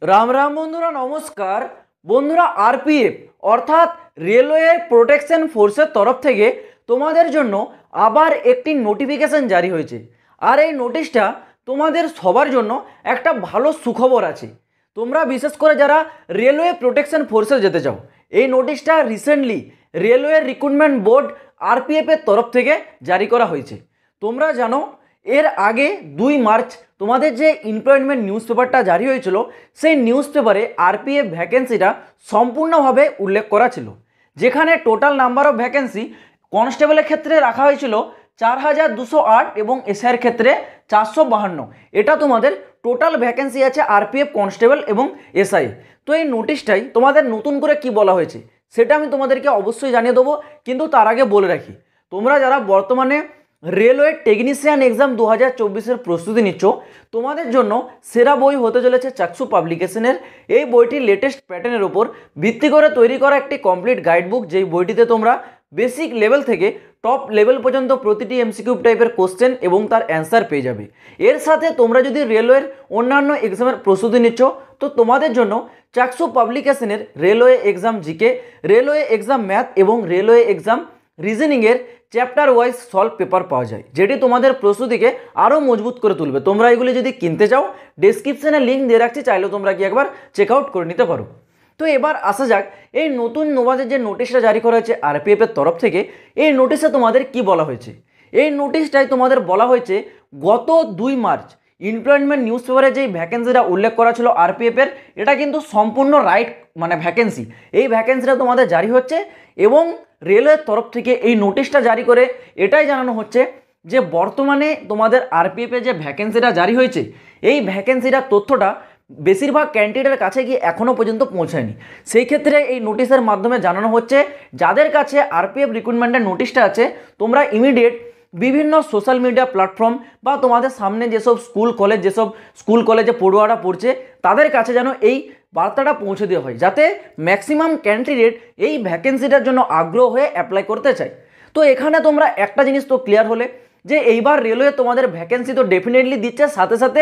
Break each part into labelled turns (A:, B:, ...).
A: রাম রাম বন্ধুরা, নমস্কার। বন্ধুরা, আরপিএফ অর্থাৎ রেলওয়ে প্রোটেকশন ফোর্সের তরফ থেকে তোমাদের জন্য আবার একটি নোটিফিকেশন জারি হয়েছে। আর এই নোটিশটা তোমাদের সবার জন্য একটা ভালো সুখবর আছে। তোমরা বিশেষ করে যারা রেলওয়ে প্রোটেকশন ফোর্সে যেতে চাও, এই নোটিশটা রিসেন্টলি রেলওয়ে রিক্রুটমেন্ট বোর্ড আরপিএফের তরফ থেকে জারি করা হয়েছে। তোমরা জানো এর আগে 2 মার্চ তোমাদের যে এমপ্লয়মেন্ট নিউজ পেপারটা জারি হয়েছিল, সেই নিউজ পেপারে আরপিএফ ভ্যাকেন্সিটা সম্পূর্ণভাবে উল্লেখ করা ছিল, যেখানে টোটাল নাম্বার অফ ভ্যাকেন্সি কনস্টেবলের ক্ষেত্রে রাখা হয়েছিল 4208 এবং এসআইয়ের ক্ষেত্রে 452। এটা তোমাদের টোটাল ভ্যাকেন্সি আছে আরপিএফ কনস্টেবল এবং এসআই। তো এই নোটিশটাই তোমাদের নতুন করে কি বলা হয়েছে সেটা আমি তোমাদেরকে অবশ্যই জানিয়ে দেবো, কিন্তু তার আগে বলে রাখি, তোমরা যারা বর্তমানে রেলওয়ে টেকনিশিয়ান এক্সাম 2024-এর প্রস্তুতি নিচ্ছ, তোমাদের জন্য সেরা বই হতে চলেছে চাক্ষু পাবলিকেশনের। এই বইটি লেটেস্ট প্যাটার্নের উপর ভিত্তি করে তৈরি করা একটি কমপ্লিট গাইড বুক, যেই বইটিতে তোমরা বেসিক লেভেল থেকে টপ লেভেল পর্যন্ত প্রতিটি এমসিকিউ টাইপের কোশ্চেন এবং তার অ্যান্সার পেয়ে যাবে। এর সাথে তোমরা যদি রেলওয়ের অন্যান্য এক্সামের প্রস্তুতি নিচ্ছ, তো তোমাদের জন্য চাক্ষু পাবলিকেশনের railway exam GK, railway exam math এবং রেলওয়ে এক্সাম রিজনিংয়ের চ্যাপ্টার ওয়াইজ সলভ পেপার পাওয়া যায়, যেটি তোমাদের প্রস্তুতিকে আরও মজবুত করে তুলবে। তোমরা এগুলি যদি কিনতে চাও, ডেসক্রিপশনে লিঙ্ক দিয়ে রাখছি, চাইলেও তোমরা কি একবার চেক আউট করে নিতে পারো। তো এবার আসা যাক এই নতুন তোমাদের যে নোটিশটা জারি করা হয়েছে আরপিএফের তরফ থেকে। এই নোটিশে তোমাদের কি বলা হয়েছে? এই নোটিশটাই তোমাদের বলা হয়েছে গত 2 মার্চ এমপ্লয়মেন্ট নিউজ পেপারে যেই ভ্যাকেন্সিটা উল্লেখ করা ছিল আরপিএফের, এটা কিন্তু সম্পূর্ণ রাইট ভ্যাকেন্সি। এই ভ্যাকেন্সিটা তোমাদের জারি হচ্ছে এবং রেলওয়ের তরফ থেকে এই নোটিশটা জারি করে এটাই জানানো হচ্ছে যে বর্তমানে তোমাদের আরপিএফে যে ভ্যাকেন্সিটা জারি হয়েছে, এই ভ্যাকেন্সিটার তথ্যটা বেশিরভাগ ক্যান্ডিডেটের কাছে গিয়ে এখনও পর্যন্ত পৌঁছায়নি। সেই ক্ষেত্রে এই নোটিশের মাধ্যমে জানানো হচ্ছে যাদের কাছে আরপিএফ রিক্রুটমেন্টের নোটিশটা আছে, তোমরা ইমিডিয়েট বিভিন্ন সোশ্যাল মিডিয়া প্ল্যাটফর্ম বা তোমাদের সামনে যেসব স্কুল কলেজে পড়ুয়ারা পড়ছে, তাদের কাছে যেন এই বার্তাটা পৌঁছে দেওয়া হয়, যাতে ম্যাক্সিমাম ক্যান্ডিডেট এই ভ্যাকেন্সিটার জন্য আগ্রহ হয়ে অ্যাপ্লাই করতে চায়। তো এখানে তোমরা একটা জিনিস তো ক্লিয়ার হলে যে এইবার রেলওয়ে তোমাদের ভ্যাকেন্সি তো ডেফিনেটলি দিচ্ছে, সাথে সাথে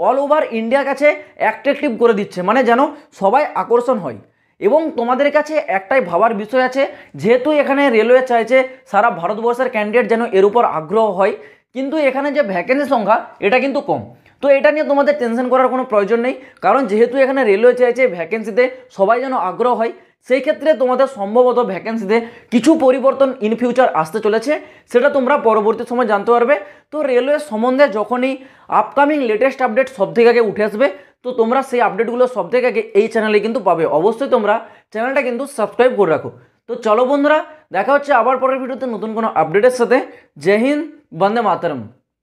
A: অল ওভার ইন্ডিয়ার কাছে অ্যাট্রাকটিভ করে দিচ্ছে, মানে যেন সবাই আকর্ষণ হয়। এবং তোমাদের কাছে একটাই ভাবার বিষয় আছে, যেহেতু এখানে রেলওয়ে চাইছে সারা ভারতবর্ষের ক্যান্ডিডেট যেন এর উপর আগ্রহ হয়, কিন্তু এখানে যে ভ্যাকেন্সি সংখ্যা এটা কিন্তু কম। তো এটা নিয়ে তোমাদের টেনশন করার কোনো প্রয়োজন নেই, কারণ যেহেতু এখানে রেলওয়ে চাইছে ভ্যাকেন্সিতে সবাই যেন আগ্রহ হয়, সেই ক্ষেত্রে তোমাদের সম্ভবত ভ্যাকেন্সিতে কিছু পরিবর্তন ইন ফিউচার আসতে চলেছে, সেটা তোমরা পরবর্তী সময় জানতে পারবে। তো রেলওয়ে সম্বন্ধে যখনই আপকামিং লেটেস্ট আপডেট সব থেকে আগে উঠে আসবে, তো তোমরা সেই আপডেটগুলো সব থেকে আগে এই চ্যানেলে কিন্তু পাবে। অবশ্যই তোমরা চ্যানেলটা কিন্তু সাবস্ক্রাইব করে রাখো। তো চলো বন্ধুরা, দেখা হচ্ছে আবার পরের ভিডিওতে নতুন কোনো আপডেটের সাথে। জয় হিন্দ, বন্দে মাতরম।